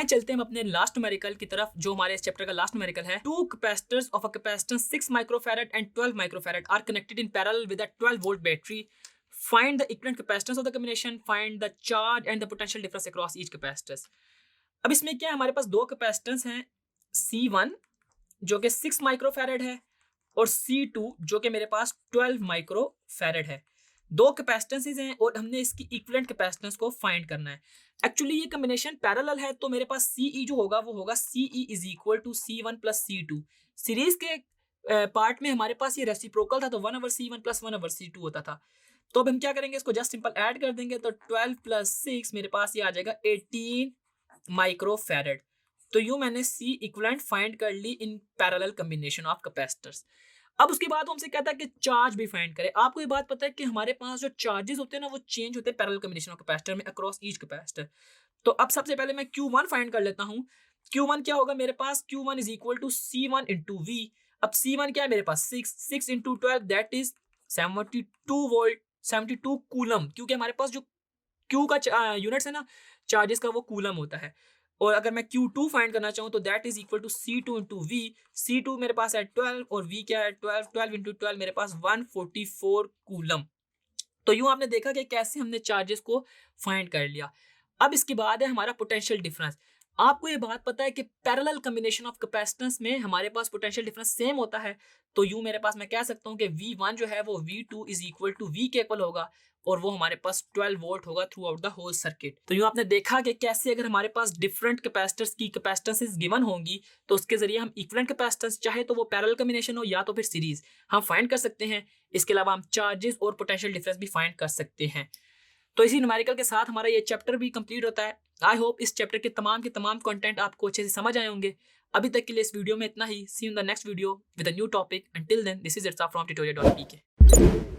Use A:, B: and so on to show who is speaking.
A: आए चलते हैं हम अपने लास्ट न्यूमेरिकल की तरफ, जो हमारे इस चैप्टर का लास्ट न्यूमेरिकल है। Two capacitors of a capacitance 6 microfarad and 12 microfarad are connected in parallel with a 12 volt battery. Find the equivalent capacitance of the combination, find the charge and the potential difference across each capacitance. अब इसमें क्या है, हमारे पास दो capacitance हैं, C1 जो कि 6 microfarad है और C2 जो कि मेरे पास 12 माइक्रोफैरड है। दो कैपेसिटेंसेस हैं और हमने इसकी इक्विवेलेंट कैपेसिटेंस को फाइंड करना है। एक्चुअली ये कॉम्बिनेशन पैरेलल है, तो मेरे पास CE जो होगा वो होगा CE is equal to C1 plus C2। Series के पार्ट में हमारे पास ये रेसिप्रोकल था, तो 1/C1 प्लस 1/C2 होता था। तो अब हम क्या करेंगे, इसको जस्ट सिंपल ऐड कर देंगे, तो 12 प्लस 6 मेरे पास ये आ जाएगा 18 माइक्रोफैरड। तो यूं मैंने C इक्विवेलेंट फाइंड कर ली in parallel combination of capacitors. अब उसके बाद हमसे कहता है कि चार्ज भी फाइंड करें। आपको ये बात पता है कि हमारे पास जो चार्जेस होते हैं ना, वो चेंज होते हैं पैरेलल कॉम्बिनेशन ऑफ कैपेसिटर में अक्रॉस ईच कैपेसिटर। तो अब सबसे पहले मैं Q1 फाइंड कर लेता हूँ। Q1 क्या होगा मेरे पास, Q1 is equal to C1 into V। अब C1 क्या है मेरे पास, 6 into 12 that is 72 volt, 72 coulomb, क्योंकि हमारे पास जो Q का यूनिट्स है ना चार्जेस का, वो कूलम होता है। और अगर मैं Q2 फाइंड करना चाहूँ तो that is equal to C2 into V। C2 मेरे पास है 12 और V क्या है 12, 12 इंटू 12 मेरे पास 144 कूलम। तो यूं आपने देखा कि कैसे हमने चार्जेस को फाइंड कर लिया। अब इसके बाद है हमारा पोटेंशियल डिफरेंस। आपको ये बात पता है कि पैरेलल कॉम्बिनेशन ऑफ कैपेसिटेंस में हमारे पास पोटेंशियल डिफरेंस सेम होता है। तो यूं मेरे पास मैं कह सकता हूं कि V1 जो है वो V2 is equal to V के इक्वल होगा और वो हमारे पास 12 वोल्ट होगा throughout the whole circuit. तो यूं आपने देखा कि कैसे अगर हमारे पास डिफरेंट कैपेसिटर्स की कैपेसिटेंसेस गिवन होंगी तो उसके जरिए हम इक्विवेलेंट कैपेसिटेंस, चाहे तो वो पैरेलल कॉम्बिनेशन हो या तो फिर सीरीज, हम फाइंड कर सकते हैं। इसके अलावा हम चार्जेस और पोटेंशियल डिफरेंस भी फाइंड कर सकते हैं। तो इसी न्यूमेरिकल के साथ हमारा ये चैप्टर भी कंप्लीट होता है। आई होप इस चैप्टर के तमाम कंटेंट आपको अच्छे से समझ आए होंगे। अभी तक के लिए इस वीडियो में इतना ही। See you in the next video with a new topic. Until then, this is Irsa from tutorial.pk।